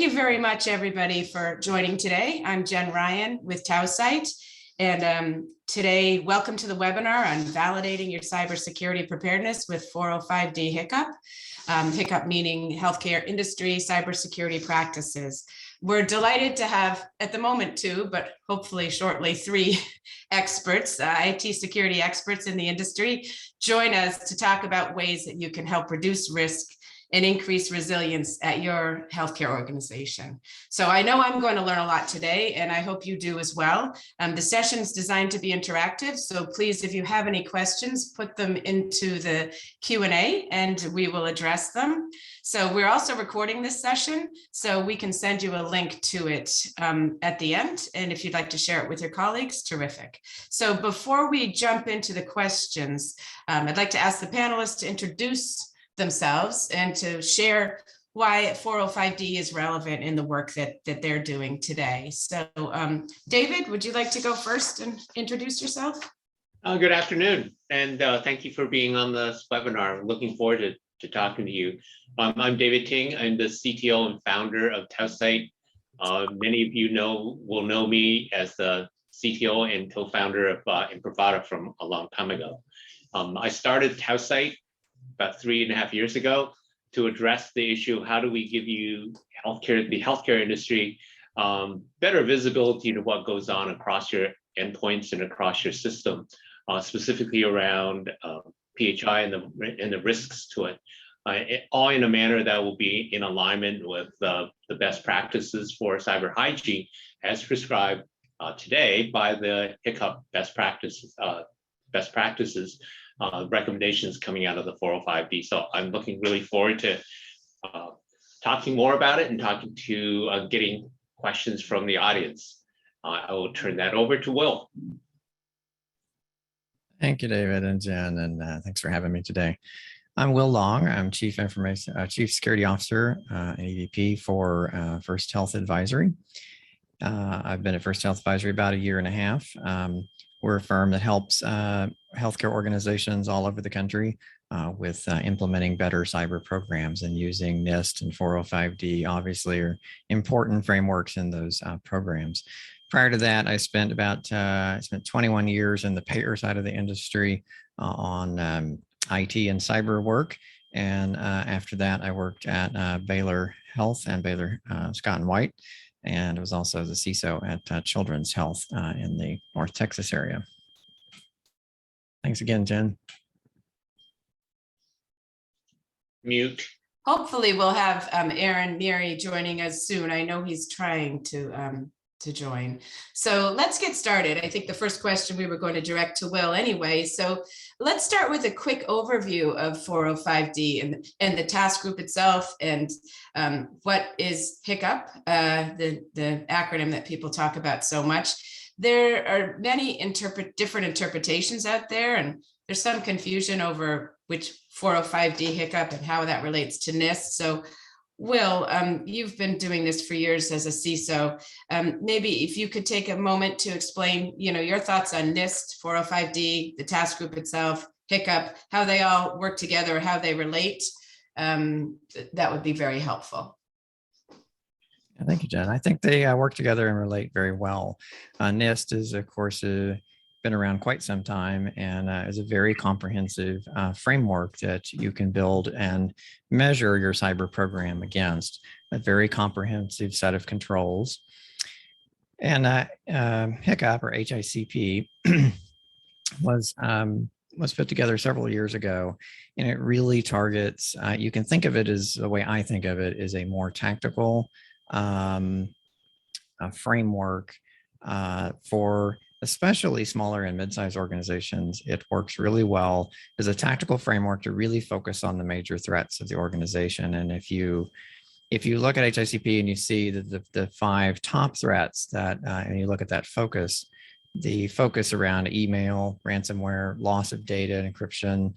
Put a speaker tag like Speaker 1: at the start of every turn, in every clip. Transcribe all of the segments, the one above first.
Speaker 1: you very much, everybody, for joining today. I'm Jen Ryan with Tausight, and today, welcome to the webinar on validating your cybersecurity preparedness with 405D HICP. HICP meaning Healthcare Industry Cybersecurity Practices. We're delighted to have, at the moment, 2, but hopefully shortly 3 experts, IT security experts in the industry, join us to talk about ways that you can help reduce risk and increase resilience at your healthcare organization. So I know I'm going to learn a lot today, and I hope you do as well. The session is designed to be interactive, so please, if you have any questions, put them into the Q&A and we will address them. So we're also recording this session, so we can send you a link to it at the end. And if you'd like to share it with your colleagues, terrific. So before we jump into the questions, I'd like to ask the panelists to introduce themselves and to share why 405D is relevant in the work that they're doing today. So David, would you like to go first and introduce yourself?
Speaker 2: Good afternoon, and thank you for being on this webinar. I'm looking forward to talking to you. I'm David Ting. I'm the CTO and founder of Tausight. Many of you will know me as the CTO and co-founder of Imprivata from a long time ago. I started Tausight about 3.5 years ago to address the issue: how do we give you the healthcare industry better visibility to what goes on across your endpoints and across your system, specifically around PHI and the risks to it, all in a manner that will be in alignment with the best practices for cyber hygiene as prescribed today by the HICP best practices recommendations coming out of the 405D. So I'm looking really forward to talking more about it and getting questions from the audience. I will turn that over to Will.
Speaker 3: Thank you, David and Jen, and thanks for having me today. I'm Will Long. I'm Chief Security Officer and EVP for First Health Advisory. I've been at First Health Advisory about 1.5 years. We're a firm that helps healthcare organizations all over the country with implementing better cyber programs, and using NIST and 405D obviously are important frameworks in those programs. Prior to that, I spent 21 years in the payer side of the industry on IT and cyber work. And after that, I worked at Baylor Health and Baylor Scott & White, and was also the CISO at Children's Health in the North Texas area. Thanks again, Jen.
Speaker 2: Mute.
Speaker 1: Hopefully we'll have Aaron Neary joining us soon. I know he's trying to join. So let's get started. I think the first question we were going to direct to Will anyway. So let's start with a quick overview of 405D and the task group itself, and what is HICP, the acronym that people talk about so much. There are many different interpretations out there, and there's some confusion over which 405D HICP and how that relates to NIST. So Will, you've been doing this for years as a CISO. Maybe if you could take a moment to explain, your thoughts on NIST, 405D, the task group itself, HICP, how they all work together, how they relate, that would be very helpful.
Speaker 3: Thank you, Jen. I think they work together and relate very well. NIST is, of course, been around quite some time, and is a very comprehensive framework that you can build and measure your cyber program against. A very comprehensive set of controls. And HICP, or HICP, was put together several years ago, and it really targets, you can think of it as, the way I think of it, is a more tactical framework for especially smaller and mid-sized organizations. It works really well as a tactical framework to really focus on the major threats of the organization. And if you look at HICP and you see the 5 top threats and you look at that focus, the focus around email, ransomware, loss of data, encryption,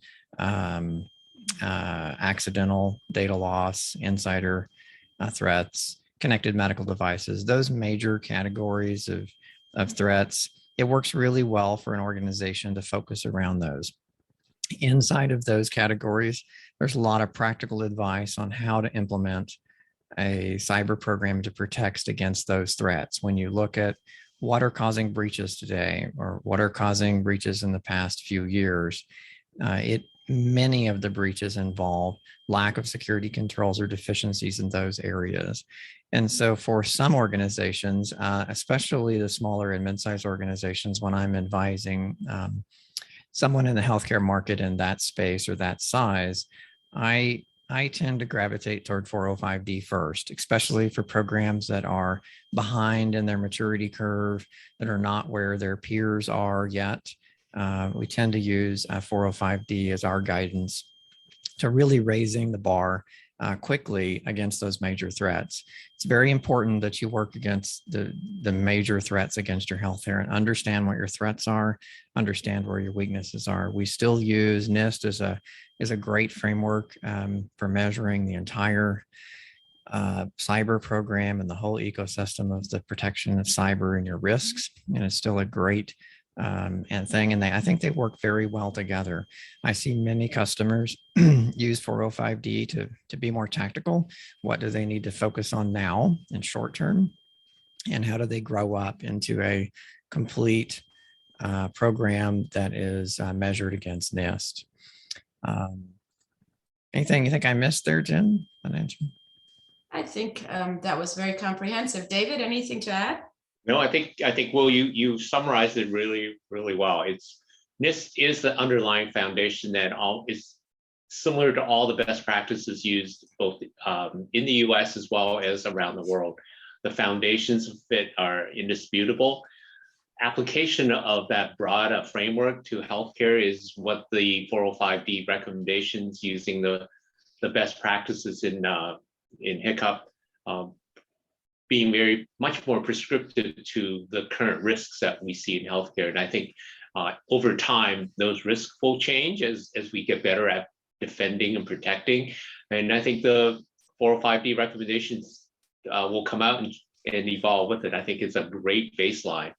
Speaker 3: accidental data loss, insider threats, connected medical devices, those major categories of threats, it works really well for an organization to focus around those. Inside of those categories, there's a lot of practical advice on how to implement a cyber program to protect against those threats. When you look at what are causing breaches today, or what are causing breaches in the past few years, many of the breaches involve lack of security controls or deficiencies in those areas. And so for some organizations, especially the smaller and mid-sized organizations, when I'm advising someone in the healthcare market in that space or that size, I tend to gravitate toward 405D first, especially for programs that are behind in their maturity curve, that are not where their peers are yet. We tend to use 405D as our guidance to really raising the bar quickly against those major threats. It's very important that you work against the major threats against your healthcare and understand what your threats are, understand where your weaknesses are. We still use NIST as a great framework for measuring the entire cyber program and the whole ecosystem of the protection of cyber and your risks. And it's still a great and I think they work very well together. I see many customers use 405D to be more tactical. What do they need to focus on now in short term? And how do they grow up into a complete program that is measured against NIST? Anything you think I missed there, Jen?
Speaker 1: I think that was very comprehensive. David, anything to add?
Speaker 2: No, I think Will, you summarized it really well. NIST is the underlying foundation that is similar to all the best practices used both in the US as well as around the world. The foundations of it are indisputable. Application of that broad framework to healthcare is what the 405D recommendations using the best practices in HICP being much more prescriptive to the current risks that we see in healthcare. And I think over time, those risks will change as we get better at defending and protecting. And I think the 405D recommendations will come out and evolve with it. I think it's a great baseline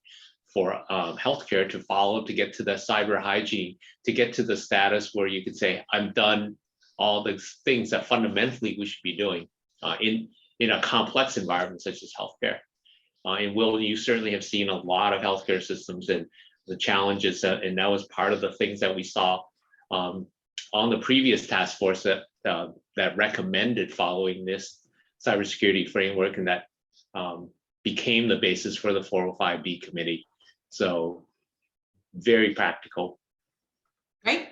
Speaker 2: for healthcare to follow, to get to the cyber hygiene, to get to the status where you could say, I'm done all the things that fundamentally we should be doing in a complex environment such as healthcare. And Will, you certainly have seen a lot of healthcare systems and the challenges, and that was part of the things that we saw on the previous task force that recommended following this cybersecurity framework, and that became the basis for the 405B committee. So very practical.
Speaker 1: Great.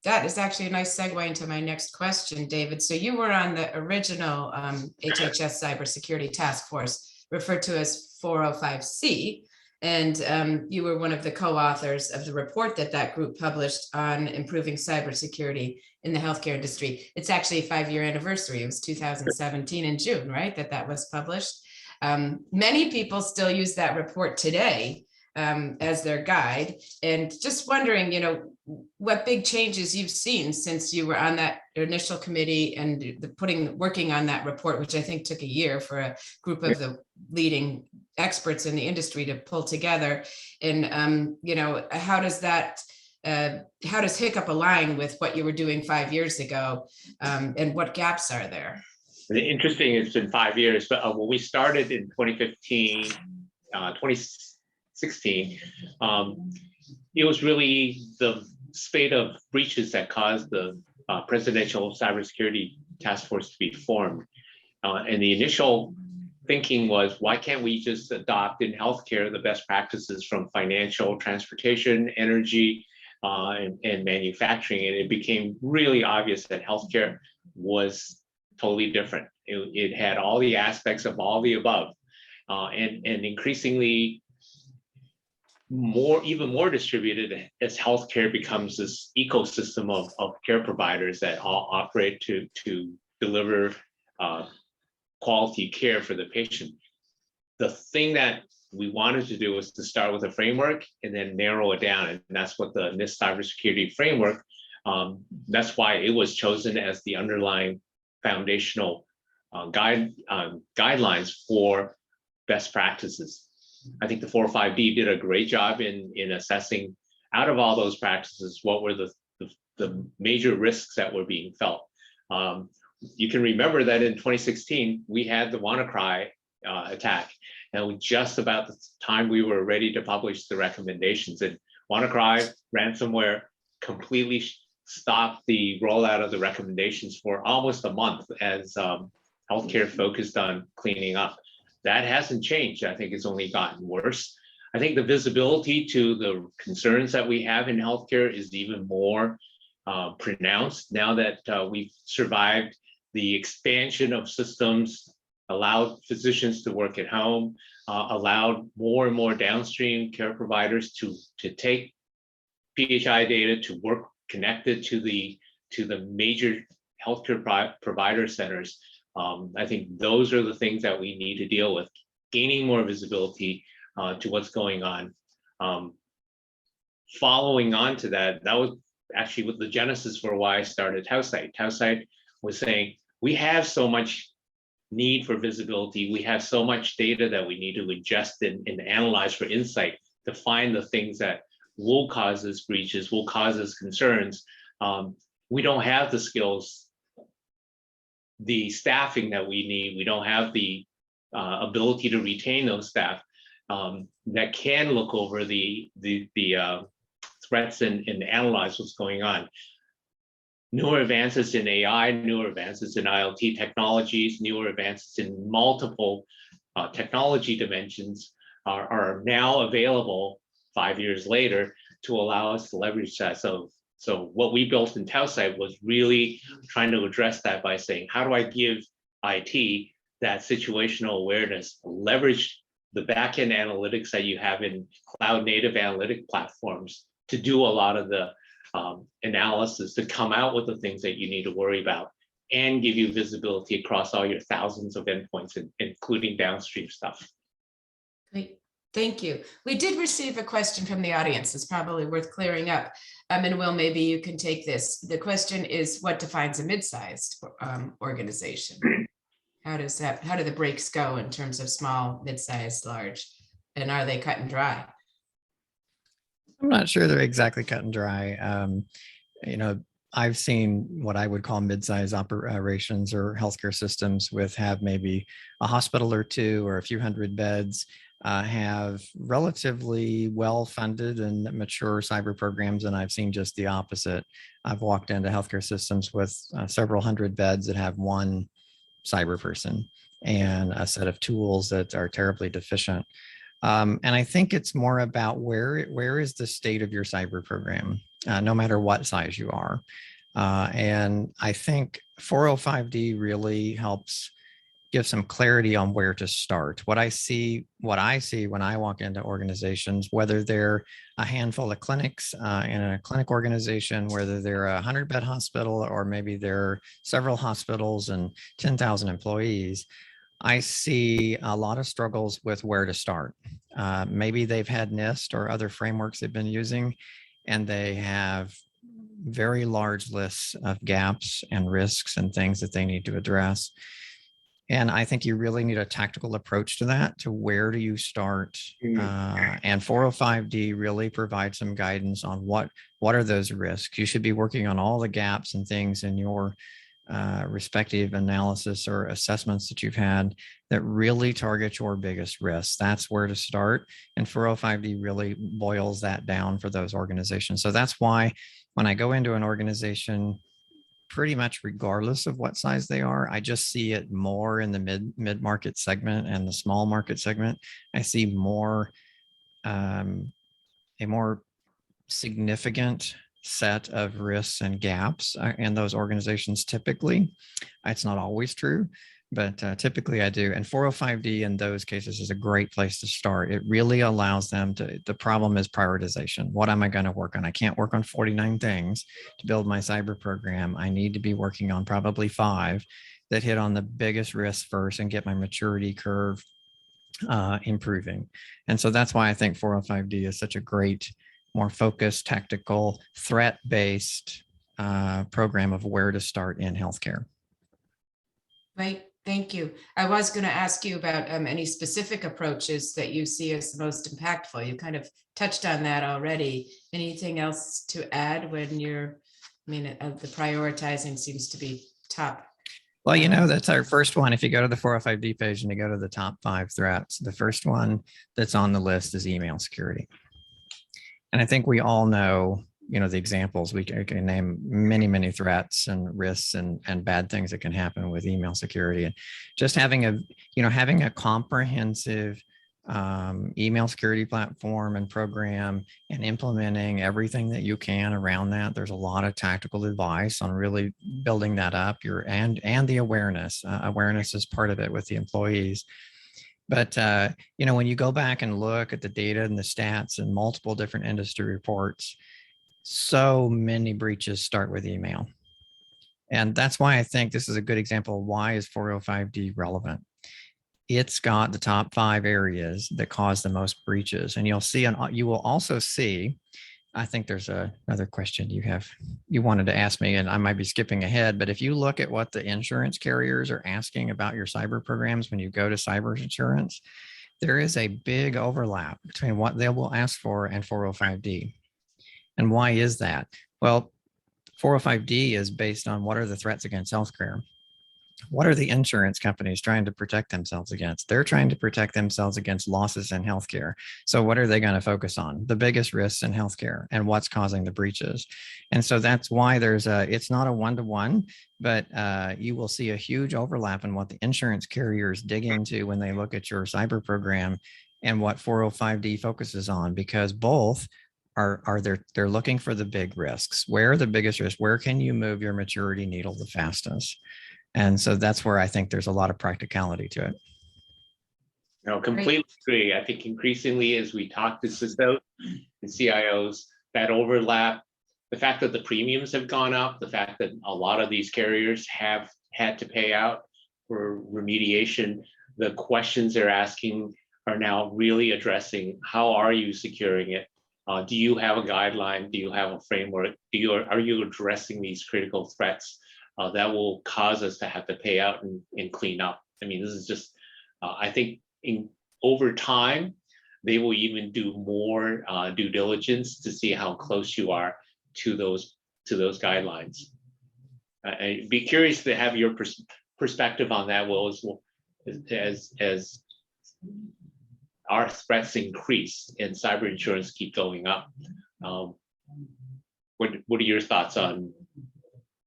Speaker 1: That is actually a nice segue into my next question, David. So you were on the original HHS Cybersecurity Task Force, referred to as 405C, and you were one of the co-authors of the report that group published on improving cybersecurity in the healthcare industry. It's actually a 5-year anniversary. It was 2017 in June, right, that was published. Many people still use that report today as their guide, and just wondering, what big changes you've seen since you were on that initial committee and working on that report, which I think took a year for a group of the leading experts in the industry to pull together. And how does HICP align with what you were doing 5 years ago, and what gaps are there?
Speaker 2: Interesting, it's been 5 years, but when we started in 2015, 2016, it was really the spate of breaches that caused the Presidential Cybersecurity Task Force to be formed. And the initial thinking was, why can't we just adopt in healthcare the best practices from financial, transportation, energy, and manufacturing? And it became really obvious that healthcare was totally different. It had all the aspects of all the above, and increasingly even more distributed as healthcare becomes this ecosystem of care providers that all operate to deliver quality care for the patient. The thing that we wanted to do was to start with a framework and then narrow it down, and that's what the NIST Cybersecurity Framework, that's why it was chosen as the underlying foundational guidelines for best practices. I think the 405D did a great job in assessing, out of all those practices, what were the major risks that were being felt. you can remember that in 2016, we had the WannaCry attack, and just about the time we were ready to publish the recommendations, and WannaCry ransomware completely stopped the rollout of the recommendations for almost a month as healthcare focused on cleaning up. That hasn't changed. I think it's only gotten worse. I think the visibility to the concerns that we have in healthcare is even more pronounced now that we've survived the expansion of systems, allowed physicians to work at home, allowed more and more downstream care providers to take PHI data to work connected to the major healthcare provider centers. I think those are the things that we need to deal with, gaining more visibility to what's going on. Following on to that, that was actually with the genesis for why I started HouseSite. HouseSite was saying, we have so much need for visibility. We have so much data that we need to ingest and analyze for insight to find the things that will cause us breaches, will cause us concerns. We don't have the skills, the staffing that we need. We don't have the ability to retain those staff that can look over the threats and analyze what's going on. Newer advances in AI, newer advances in IoT technologies, newer advances in multiple technology dimensions are now available 5 years later to allow us to leverage that. So what we built in HouseSite was really trying to address that by saying, how do I give IT that situational awareness, leverage the backend analytics that you have in cloud native analytic platforms to do a lot of the analysis to come out with the things that you need to worry about and give you visibility across all your thousands of endpoints, including downstream stuff.
Speaker 1: Great, thank you. We did receive a question from the audience. It's probably worth clearing up. And Will, maybe you can take this. The question is, what defines a mid-sized organization? How do the breaks go in terms of small, mid-sized, large, and are they cut and dry?
Speaker 3: I'm not sure they're exactly cut and dry. I've seen what I would call mid-size operations or healthcare systems have maybe a hospital or two or a few hundred beds, have relatively well-funded and mature cyber programs, and I've seen just the opposite. I've walked into healthcare systems with several hundred beds that have one cyber person and a set of tools that are terribly deficient. And I think it's more about where is the state of your cyber program, no matter what size you are. And I think 405D really helps give some clarity on where to start. What I see when I walk into organizations, whether they're a handful of clinics in a clinic organization, whether they're a 100-bed hospital, or maybe they're several hospitals and 10,000 employees, I see a lot of struggles with where to start. Maybe they've had NIST or other frameworks they've been using, and they have very large lists of gaps and risks and things that they need to address. And I think you really need a tactical approach to that, to where do you start? And 405D really provides some guidance on what are those risks. You should be working on all the gaps and things in your respective analysis or assessments that you've had that really target your biggest risks. That's where to start. And 405D really boils that down for those organizations. So that's why when I go into an organization, pretty much regardless of what size they are, I just see it more in the mid-market segment and the small market segment. I see more a more significant set of risks and gaps in those organizations. Typically, it's not always true, but typically I do. And 405D in those cases is a great place to start. It really allows them to, the problem is prioritization. What am I going to work on? I can't work on 49 things to build my cyber program. I need to be working on probably 5 that hit on the biggest risks first and get my maturity curve improving. And so that's why I think 405D is such a great, more focused, tactical, threat-based program of where to start in healthcare.
Speaker 1: Right, thank you. I was going to ask you about any specific approaches that you see as the most impactful. You kind of touched on that already. Anything else to add when the prioritizing seems to be top?
Speaker 3: Well, that's our first one. If you go to the 405D page and you go to the top 5 threats, the first one that's on the list is email security. And I think we all know, the examples. We can name many, many threats and risks and bad things that can happen with email security. And just having a comprehensive email security platform and program and implementing everything that you can around that. There's a lot of tactical advice on really building that up. And the awareness. Awareness is part of it with the employees. But, when you go back and look at the data and the stats and multiple different industry reports, so many breaches start with email. And that's why I think this is a good example of why is 405D relevant. It's got the top 5 areas that cause the most breaches. And you will also see, I think there's another question you wanted to ask me, and I might be skipping ahead, but if you look at what the insurance carriers are asking about your cyber programs, when you go to cyber insurance, there is a big overlap between what they will ask for and 405D. And why is that? Well, 405D is based on what are the threats against healthcare. What are the insurance companies trying to protect themselves against? They're trying to protect themselves against losses in healthcare. So what are they going to focus on? The biggest risks in healthcare and what's causing the breaches. And so that's why it's not a one-to-one, but you will see a huge overlap in what the insurance carriers dig into when they look at your cyber program and what 405D focuses on, because both they're looking for the big risks. Where are the biggest risks? Where can you move your maturity needle the fastest? And so that's where I think there's a lot of practicality to it.
Speaker 2: No, completely agree. I think increasingly as we talk to CISOs and CIOs, that overlap, the fact that the premiums have gone up, the fact that a lot of these carriers have had to pay out for remediation, the questions they're asking are now really addressing how are you securing it? Do you have a guideline? Do you have a framework? Are you addressing these critical threats that will cause us to have to pay out and clean up? I mean, this is just, I think over time, they will even do more due diligence to see how close you are to those guidelines. I'd be curious to have your perspective on that, Will, as our threats increase and cyber insurance keep going up. What are your thoughts on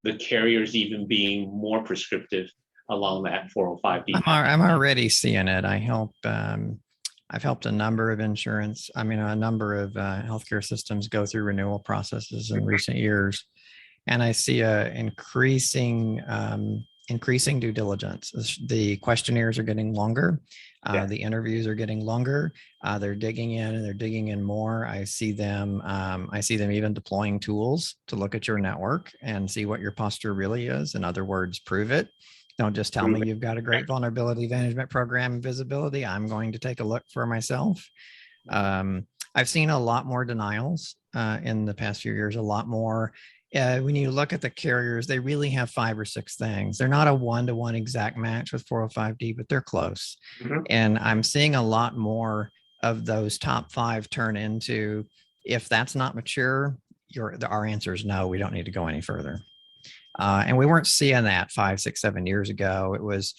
Speaker 2: the carriers even being more prescriptive along that 405D?
Speaker 3: I'm already seeing it. I've helped a number of healthcare systems go through renewal processes in recent years, and I see a increasing due diligence. The questionnaires are getting longer. The interviews are getting longer. They're digging in and they're digging in more. I see them even deploying tools to look at your network and see what your posture really is. In other words, prove it. Don't just tell me you've got a great vulnerability management program and visibility. I'm going to take a look for myself. I've seen a lot more denials in the past few years, a lot more. When you look at the carriers, they really have 5 or 6 things. They're not a one-to-one exact match with 405D, but they're close. Mm-hmm. And I'm seeing a lot more of those top 5 turn into, if that's not mature, our answer is no, we don't need to go any further. And we weren't seeing that 5, 6, 7 years ago. It was,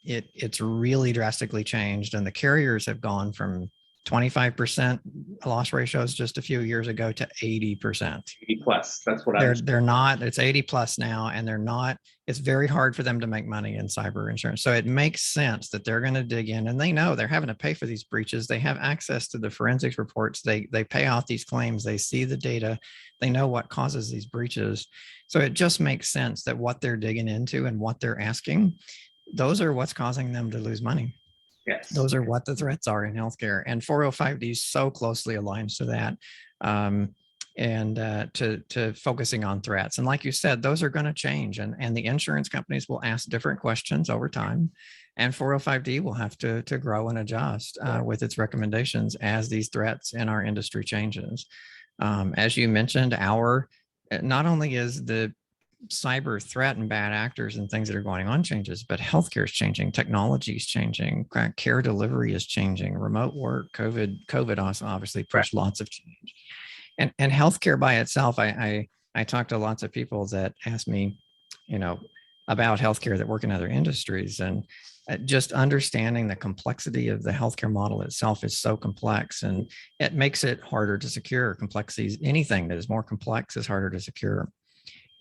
Speaker 3: it's really drastically changed, and the carriers have gone from 25% loss ratios just a few years ago to 80%.
Speaker 2: 80 plus. That's what
Speaker 3: they're not. It's 80 plus now, and they're not. It's very hard for them to make money in cyber insurance. So it makes sense that they're going to dig in, and they know they're having to pay for these breaches. They have access to the forensics reports. They pay off these claims. They see the data. They know what causes these breaches. So it just makes sense that what they're digging into and what they're asking, those are what's causing them to lose money.
Speaker 2: Yes.
Speaker 3: Those are what the threats are in healthcare, and 405D so closely aligns to that, and to focusing on threats. And like you said, those are going to change, and the insurance companies will ask different questions over time, and 405D will have to grow and adjust with its recommendations as these threats in our industry changes. As you mentioned, not only is the cyber threat and bad actors and things that are going on changes, but healthcare is changing, technology is changing, care delivery is changing, remote work, COVID also obviously pushed lots of change. And healthcare by itself, I talk to lots of people that ask me, about healthcare that work in other industries. And just understanding the complexity of the healthcare model itself is so complex, and it makes it harder to secure. Complexities, anything that is more complex is harder to secure.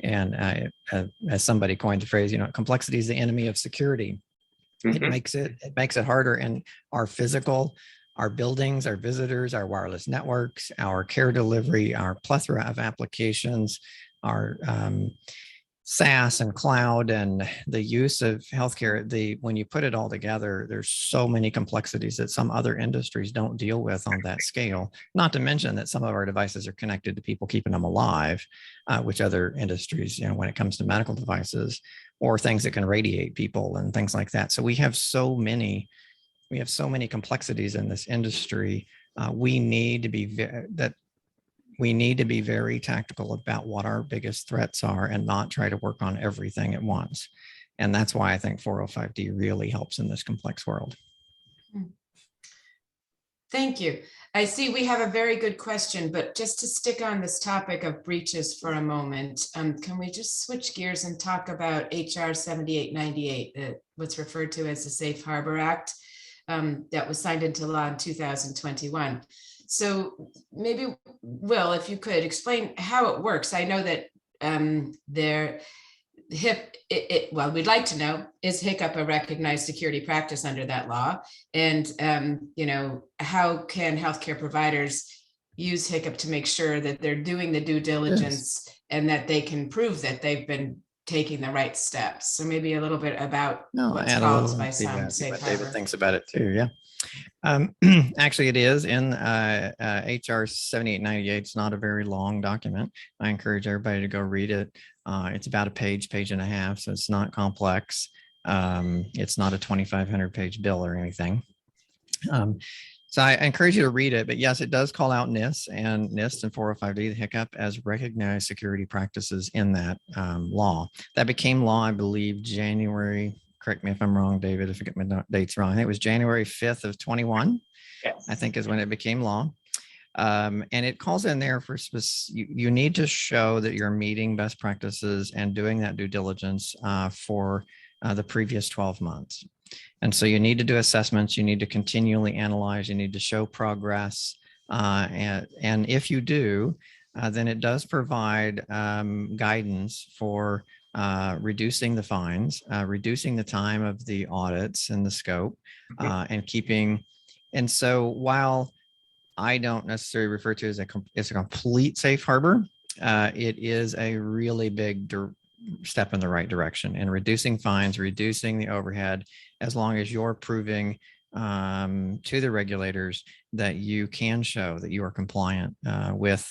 Speaker 3: And as somebody coined the phrase, complexity is the enemy of security. It makes it harder. And our buildings, our visitors, our wireless networks, our care delivery, our plethora of applications, our SaaS and cloud, and the use of healthcare, when you put it all together, there's so many complexities that some other industries don't deal with on that scale. Not to mention that some of our devices are connected to people keeping them alive, which other industries, when it comes to medical devices or things that can radiate people and things like that. So we have so many complexities in this industry. We need to be very tactical about what our biggest threats are and not try to work on everything at once. And that's why I think 405D really helps in this complex world.
Speaker 1: Thank you. I see we have a very good question, but just to stick on this topic of breaches for a moment, can we just switch gears and talk about HR 7898, what's referred to as the Safe Harbor Act, that was signed into law in 2021. So maybe, Will, if you could explain how it works. I know that we'd like to know, is HICP a recognized security practice under that law? And, how can healthcare providers use HICP to make sure that they're doing the due diligence and that they can prove that they've been taking the right steps? So maybe a little bit about what's called by some Safe Harbor.
Speaker 3: David thinks about it too, yeah. Actually, it is in HR 7898. It's not a very long document. I encourage everybody to go read it. It's about a page and a half, so it's not complex. It's not a 2,500 page bill or anything. So I encourage you to read it, but yes, it does call out NIST and 405D, the HICP, as recognized security practices in that law. That became law, I believe, January. Correct me if I'm wrong, David, if I get my dates wrong. I think it was January 5th of 21, yes. I think is when it became law. And it calls in there for you need to show that you're meeting best practices and doing that due diligence for the previous 12 months. And so you need to do assessments, you need to continually analyze, you need to show progress. And if you do, then it does provide guidance for reducing the fines, reducing the time of the audits and the scope, and keeping. And so while I don't necessarily refer to it as a complete safe harbor, it is a really big step in the right direction in reducing fines, reducing the overhead, as long as you're proving to the regulators that you can show that you are compliant with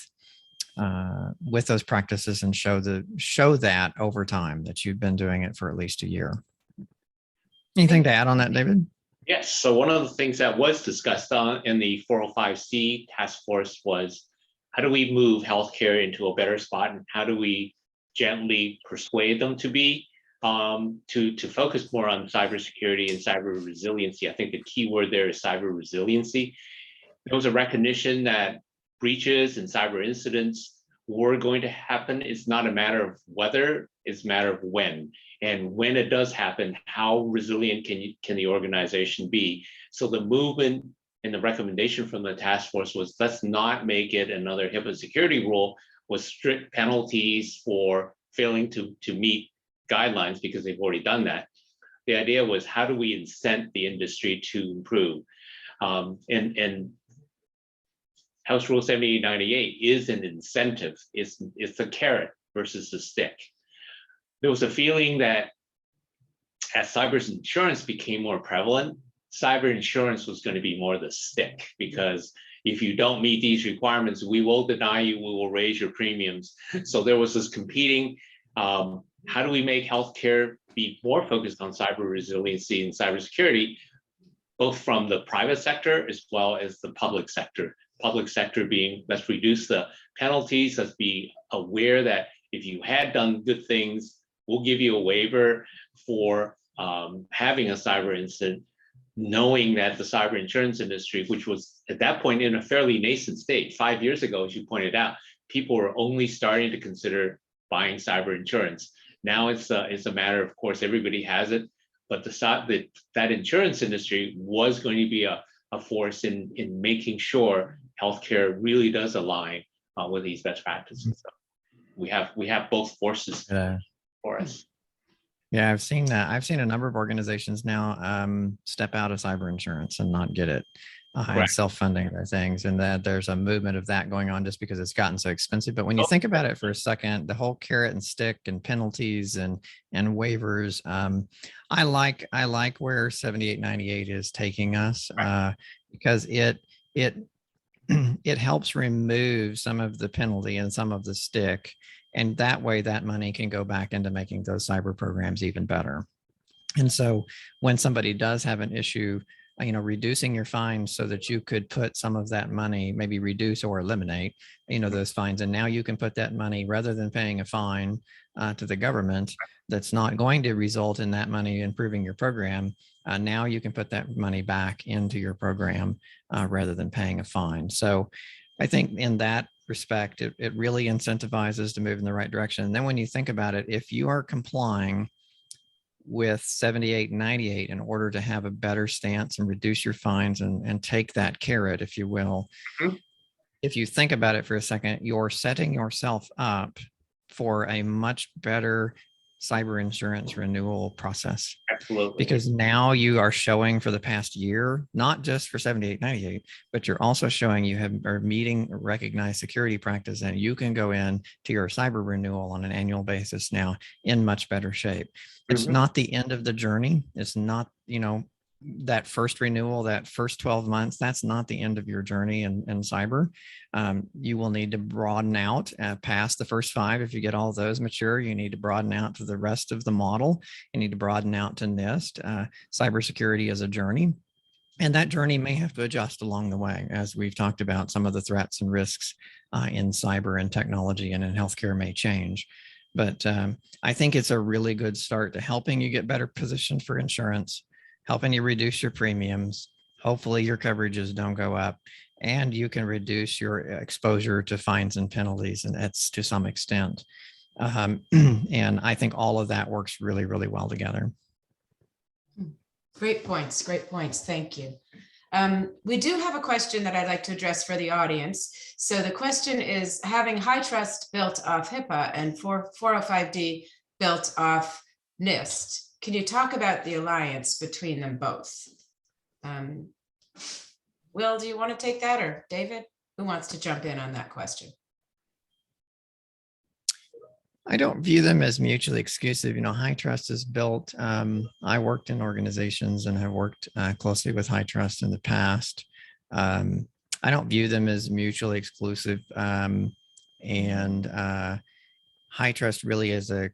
Speaker 3: those practices, and show that over time that you've been doing it for at least a year. Anything to add on that, David?
Speaker 2: Yes. So one of the things that was discussed in the 405C task force was, how do we move healthcare into a better spot, and how do we gently persuade them to be to focus more on cybersecurity and cyber resiliency? I think the key word there is cyber resiliency. There was a recognition that breaches and cyber incidents were going to happen. It's not a matter of whether, it's a matter of when. And when it does happen, how resilient can the organization be? So the movement and the recommendation from the task force was, let's not make it another HIPAA security rule with strict penalties for failing to meet guidelines, because they've already done that. The idea was, how do we incent the industry to improve? And House Rule 7898 is an incentive. It's the carrot versus the stick. There was a feeling that as cyber insurance became more prevalent, cyber insurance was going to be more the stick, because if you don't meet these requirements, we will deny you, we will raise your premiums. So there was this competing, how do we make healthcare be more focused on cyber resiliency and cybersecurity, both from the private sector as well as the public sector. Public sector being, let's reduce the penalties, let's be aware that if you had done good things, we'll give you a waiver for having a cyber incident, knowing that the cyber insurance industry, which was at that point in a fairly nascent state, 5 years ago, as you pointed out, people were only starting to consider buying cyber insurance. Now it's a matter, of course, everybody has it, but that insurance industry was going to be a force in making sure healthcare really does align with these best practices. So we have both forces for us.
Speaker 3: Yeah, I've seen that. I've seen a number of organizations now step out of cyber insurance and not get it, and self-funding their things, and that there's a movement of that going on just because it's gotten so expensive. But when you think about it for a second, the whole carrot and stick and penalties and waivers, I like where 7898 is taking us, because it it helps remove some of the penalty and some of the stick. And that way that money can go back into making those cyber programs even better. And so when somebody does have an issue, reducing your fines so that you could put some of that money, maybe reduce or eliminate, those fines. And now you can put that money, rather than paying a fine to the government, that's not going to result in that money improving your program. Now you can put that money back into your program rather than paying a fine. So I think in that respect, it really incentivizes to move in the right direction. And then when you think about it, if you are complying with 7898 in order to have a better stance and reduce your fines and take that carrot, if you will, if you think about it for a second, you're setting yourself up for a much better cyber insurance renewal process.
Speaker 2: Absolutely.
Speaker 3: Because now you are showing for the past year, not just for 7898, but you're also showing you are meeting recognized security practice, and you can go in to your cyber renewal on an annual basis now in much better shape. It's not the end of the journey. It's not, that first renewal, that first 12 months, that's not the end of your journey in cyber. You will need to broaden out past the first 5. If you get all those mature, you need to broaden out to the rest of the model. You need to broaden out to NIST. Cybersecurity is a journey, and that journey may have to adjust along the way, as we've talked about. Some of the threats and risks in cyber and technology and in healthcare may change. But I think it's a really good start to helping you get better positioned for insurance, helping you reduce your premiums. Hopefully your coverages don't go up, and you can reduce your exposure to fines and penalties, and that's to some extent. And I think all of that works really, really well together.
Speaker 1: Great points. Great points. Thank you. We do have a question that I'd like to address for the audience. So the question is, having HITRUST built off HIPAA and 405D built off NIST, can you talk about the alliance between them both? Will, do you want to take that, or David? Who wants to jump in on that question?
Speaker 3: I don't view them as mutually exclusive. HITRUST is built. I worked in organizations and have worked closely with HITRUST in the past. I don't view them as mutually exclusive. And HITRUST really is a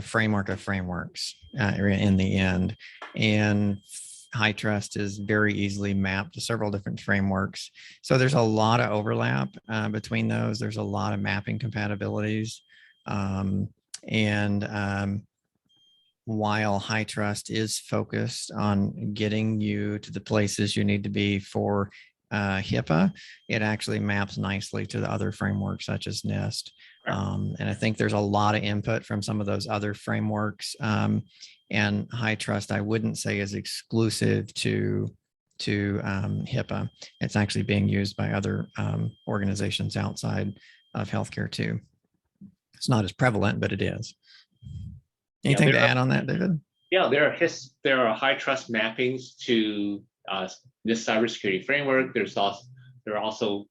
Speaker 3: framework of frameworks in the end. And HITRUST is very easily mapped to several different frameworks. So there's a lot of overlap between those. There's a lot of mapping compatibilities. While HITRUST is focused on getting you to the places you need to be for HIPAA, it actually maps nicely to the other frameworks such as NIST. And I think there's a lot of input from some of those other frameworks. And HITRUST, I wouldn't say is exclusive to HIPAA. It's actually being used by other organizations outside of healthcare too. It's not as prevalent, but it is. Anything to add on that, David?
Speaker 2: Yeah, there are HITRUST mappings to this cybersecurity framework. There are also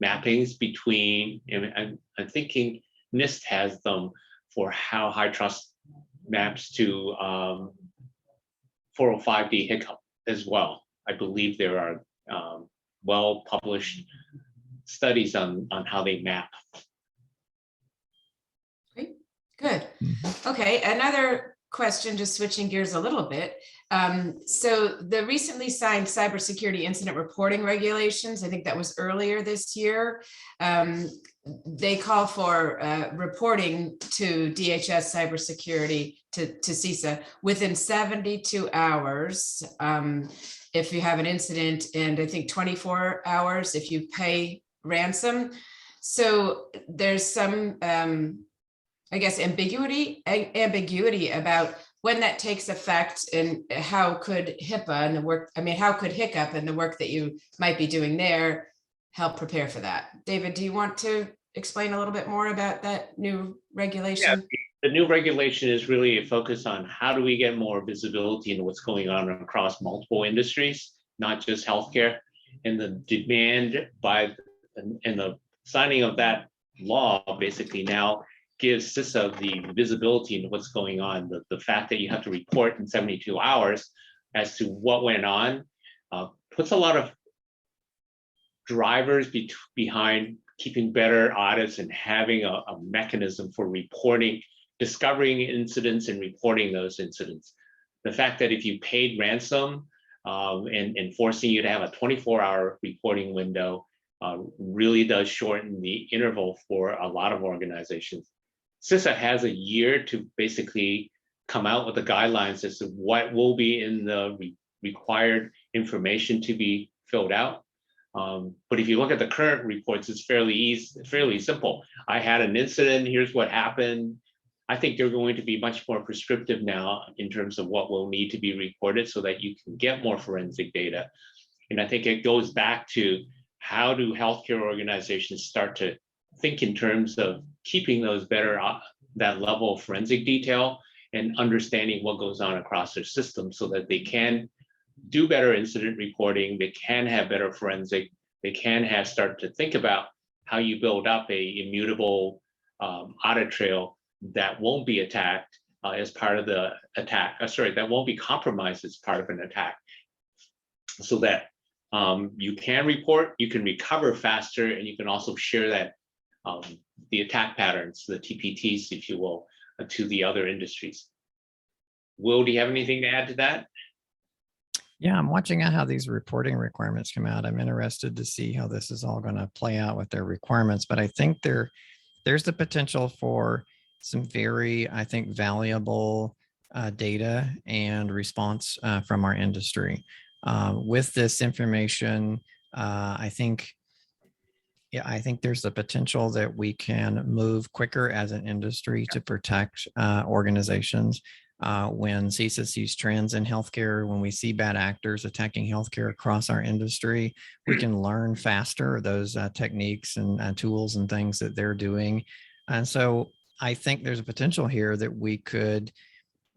Speaker 2: mappings between, and I'm thinking NIST has them for how HITRUST maps to 405D HICP as well. I believe there are well-published studies on how they map.
Speaker 1: Great, good. Okay, another question, just switching gears a little bit. So the recently signed cybersecurity incident reporting regulations, I think that was earlier this year, they call for reporting to DHS cybersecurity to CISA within 72 hours if you have an incident, and I think 24 hours if you pay ransom. So there's some I guess, ambiguity about when that takes effect and how could HIPAA and the work, I mean, how could HICP and the work that you might be doing there help prepare for that? David, do you want to explain a little bit more about that new regulation?
Speaker 2: Yeah, the new regulation is really a focus on how do we get more visibility into what's going on across multiple industries, not just healthcare. And the demand and the signing of that law basically now gives CISA the visibility into what's going on. The fact that you have to report in 72 hours as to what went on puts a lot of drivers behind keeping better audits and having a mechanism for reporting, discovering incidents and reporting those incidents. The fact that if you paid ransom and forcing you to have a 24-hour reporting window really does shorten the interval for a lot of organizations. CISA has a year to basically come out with the guidelines as to what will be in the required information to be filled out. But if you look at the current reports, it's fairly simple. I had an incident, here's what happened. I think they're going to be much more prescriptive now in terms of what will need to be reported so that you can get more forensic data. And I think it goes back to how do healthcare organizations start to think in terms of keeping those better, that level of forensic detail and understanding what goes on across their system so that they can do better incident reporting, they can have better forensic, they can start to think about how you build up a immutable audit trail that won't be attacked as part of the attack, that won't be compromised as part of an attack, so that you can report, you can recover faster, and you can also share that the attack patterns, the TPTs, if you will, to the other industries. Will, do you have anything to add to that?
Speaker 3: Yeah, I'm watching out how these reporting requirements come out. I'm interested to see how this is all going to play out with their requirements, but I think there's the potential for some very, I think, valuable data and response from our industry. With this information, I think there's the potential that we can move quicker as an industry to protect organizations. When CISA sees trends in healthcare, when we see bad actors attacking healthcare across our industry, we can learn faster those techniques and tools and things that they're doing. And so I think there's a potential here that we could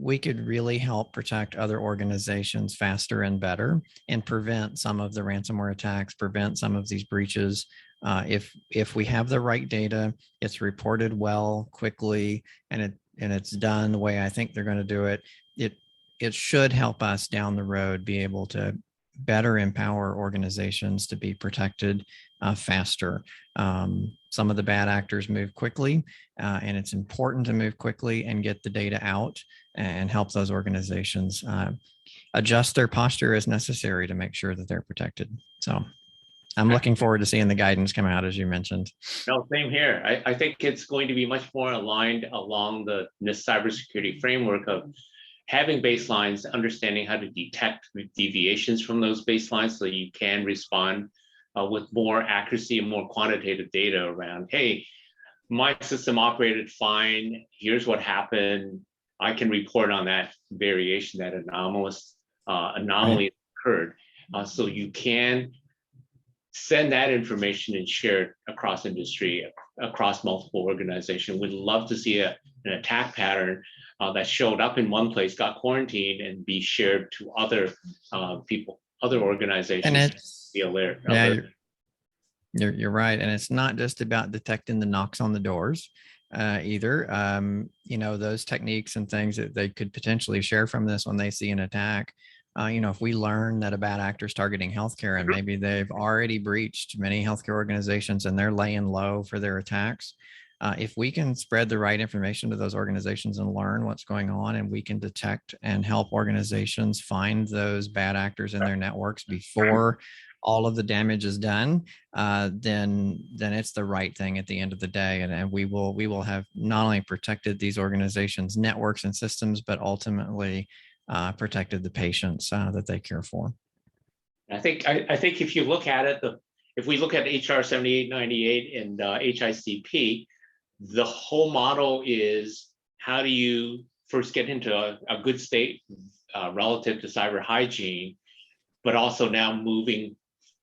Speaker 3: really help protect other organizations faster and better and prevent some of the ransomware attacks, prevent some of these breaches. If we have the right data, it's reported well, quickly, and it's done the way I think they're going to do it, it should help us down the road be able to better empower organizations to be protected faster. Some of the bad actors move quickly, and it's important to move quickly and get the data out and help those organizations adjust their posture as necessary to make sure that they're protected. So I'm looking forward to seeing the guidance come out, as you mentioned.
Speaker 2: No, same here. I think it's going to be much more aligned along the NIST cybersecurity framework of having baselines, understanding how to detect deviations from those baselines so that you can respond with more accuracy and more quantitative data around, hey, my system operated fine, here's what happened. I can report on that variation, that anomaly occurred. So you can send that information and share it across industry, across multiple organizations. We'd love to see an attack pattern that showed up in one place, got quarantined, and be shared to other people, other organizations.
Speaker 3: And it's,
Speaker 2: be alert.
Speaker 3: Yeah, you're right. And it's not just about detecting the knocks on the doors either. Those techniques and things that they could potentially share from this when they see an attack. If we learn that a bad actor is targeting healthcare and maybe they've already breached many healthcare organizations and they're laying low for their attacks, if we can spread the right information to those organizations and learn what's going on, and we can detect and help organizations find those bad actors in their networks before all of the damage is done, then it's the right thing at the end of the day. And we will have not only protected these organizations' networks and systems, but ultimately protected the patients that they care for.
Speaker 2: I think if you look at it, if we look at HR 7898 and HICP, the whole model is, how do you first get into a good state relative to cyber hygiene, but also now moving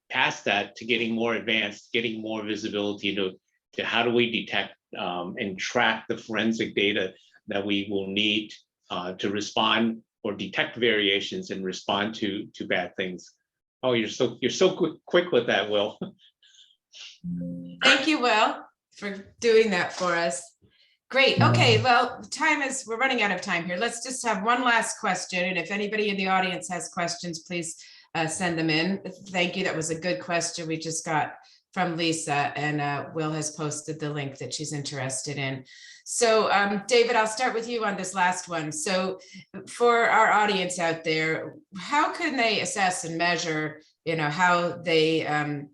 Speaker 2: past that to getting more advanced, getting more visibility to how do we detect and track the forensic data that we will need to respond or detect variations and respond to bad things. Oh, you're so quick with that, Will.
Speaker 1: Thank you, Will, for doing that for us. Great. Okay, well, we're running out of time here. Let's just have one last question. And if anybody in the audience has questions, please send them in. Thank you. That was a good question we just got from Lisa, and Will has posted the link that she's interested in. So David, I'll start with you on this last one. So for our audience out there, how can they assess and measure, how they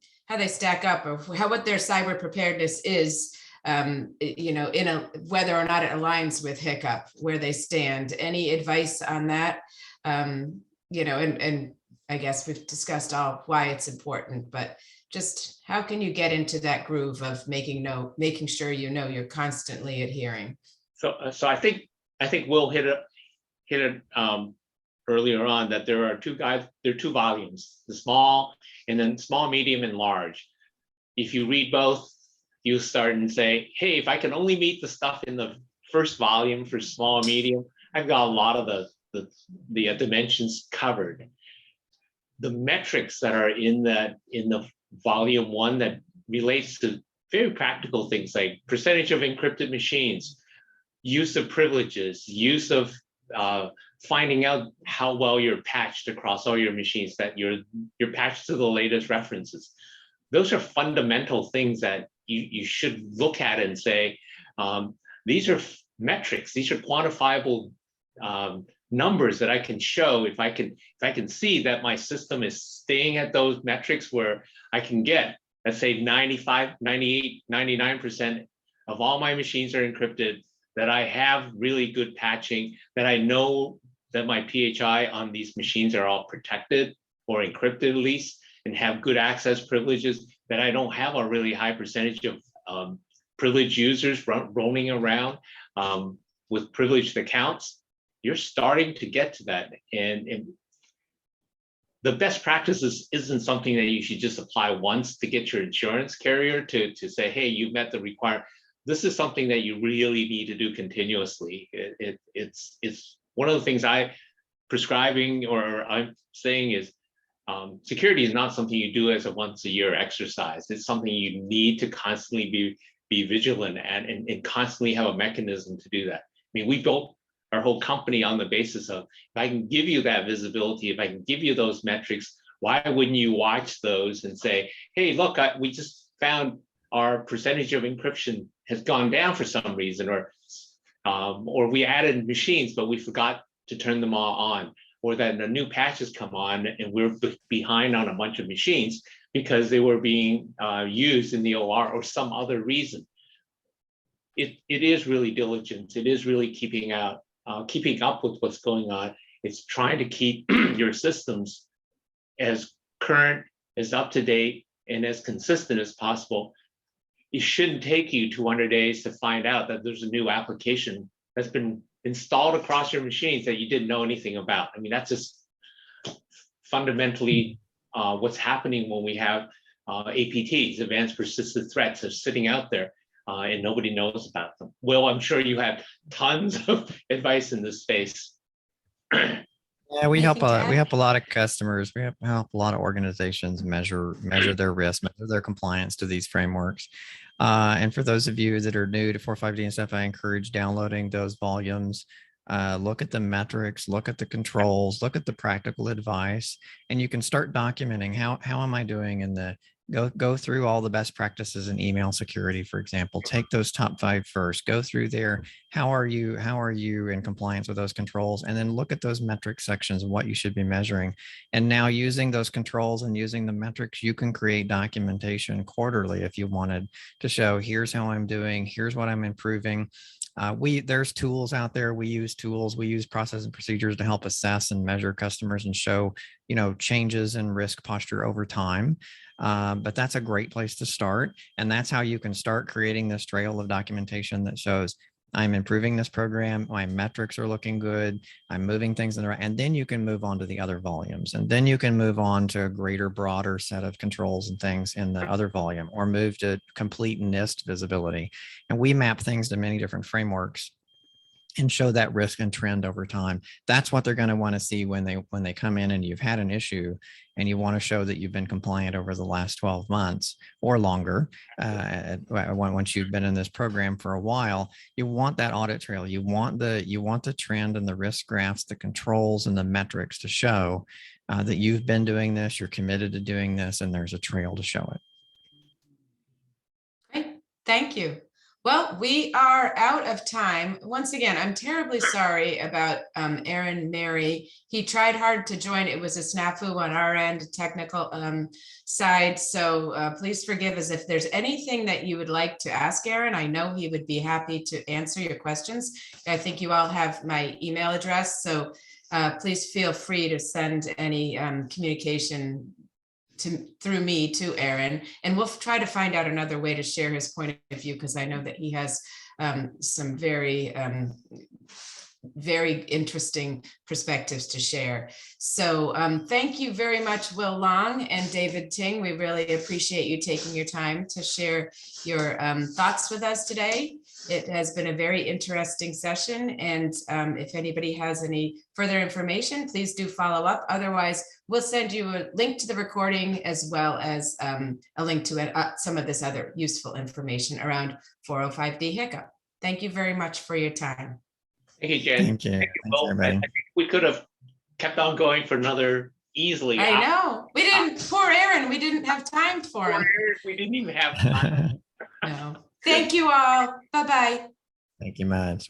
Speaker 1: stack up, or what their cyber preparedness is, whether or not it aligns with HICP, where they stand? Any advice on that? And I guess we've discussed why it's important, but just how can you get into that groove of making sure you're constantly adhering?
Speaker 2: So I think Will hit it earlier on, that there are two volumes, the small, and then small, medium, and large. If you read both, you start and say, hey, if I can only meet the stuff in the first volume for small and medium, I've got a lot of the dimensions covered. The metrics that are in the volume 1 that relates to very practical things like percentage of encrypted machines, use of privileges, use of finding out how well you're patched across all your machines, that you're patched to the latest references. Those are fundamental things that you should look at and say, these are metrics, these are quantifiable numbers that I can show. If I can see that my system is staying at those metrics where I can get, let's say 95, 98, 99% of all my machines are encrypted, that I have really good patching, that I know that my PHI on these machines are all protected or encrypted at least, and have good access privileges, that I don't have a really high percentage of privileged users roaming around with privileged accounts. You're starting to get to that. And the best practices isn't something that you should just apply once to get your insurance carrier to say, hey, you've met the requirement. This is something that you really need to do continuously. It's one of the things I'm saying is, security is not something you do as a once a year exercise. It's something you need to constantly be vigilant at, and constantly have a mechanism to do that. I mean, we built our whole company on the basis of, if I can give you that visibility, if I can give you those metrics, why wouldn't you watch those and say, hey, look, we just found our percentage of encryption has gone down for some reason, or we added machines, but we forgot to turn them all on, or that a new patch has come on and we're behind on a bunch of machines because they were being used in the OR or some other reason. It is really diligence. It is really keeping up with what's going on. It's trying to keep your systems as current, as up to date, and as consistent as possible. It shouldn't take you 200 days to find out that there's a new application that's been installed across your machines that you didn't know anything about. I mean, that's just fundamentally what's happening when we have APTs, advanced persistent threats, are sitting out there and nobody knows about them. Will, I'm sure you have tons of advice in this space.
Speaker 3: Yeah, we help a lot of customers. We help a lot of organizations measure their risk, measure their compliance to these frameworks. And for those of you that are new to 4.5D and stuff, I encourage downloading those volumes. Look at the metrics, look at the controls, look at the practical advice, and you can start documenting how am I doing in the go through all the best practices in email security, for example. Take those top 5 first, go through there. How are you in compliance with those controls? And then look at those metric sections and what you should be measuring. And now using those controls and using the metrics, you can create documentation quarterly if you wanted to show, here's how I'm doing, here's what I'm improving. There's tools out there. We use tools. We use process and procedures to help assess and measure customers and show, changes in risk posture over time. But that's a great place to start. And that's how you can start creating this trail of documentation that shows I'm improving this program. My metrics are looking good. I'm moving things in the right, and then you can move on to the other volumes. And then you can move on to a greater, broader set of controls and things in the other volume, or move to complete NIST visibility. And we map things to many different frameworks and show that risk and trend over time. That's what they're going to want to see when they come in and you've had an issue and you want to show that you've been compliant over the last 12 months or longer. Once you've been in this program for a while, you want that audit trail. You want the trend and the risk graphs, the controls and the metrics to show that you've been doing this, you're committed to doing this, and there's a trail to show it.
Speaker 1: Great, thank you. Well, we are out of time. Once again, I'm terribly sorry about Aaron Mary. He tried hard to join. It was a snafu on our end, technical side. So please forgive us. If there's anything that you would like to ask Aaron, I know he would be happy to answer your questions. I think you all have my email address. So please feel free to send any communication through me to Aaron, and we'll try to find out another way to share his point of view, because I know that he has some very interesting perspectives to share. So thank you very much, Will Long and David Ting. We really appreciate you taking your time to share your thoughts with us today. It has been a very interesting session, and if anybody has any further information, please do follow up. Otherwise, we'll send you a link to the recording, as well as a link to some of this other useful information around 405D HICP. Thank you very much for your time.
Speaker 2: Thank you, Jen.
Speaker 3: Thank you. Thanks,
Speaker 2: Well, I think we could have kept on going for another easily.
Speaker 1: I know. We didn't, poor Aaron, we didn't have time for him.
Speaker 2: We didn't even have time.
Speaker 1: No. Thank you all. Bye-bye.
Speaker 3: Thank you much.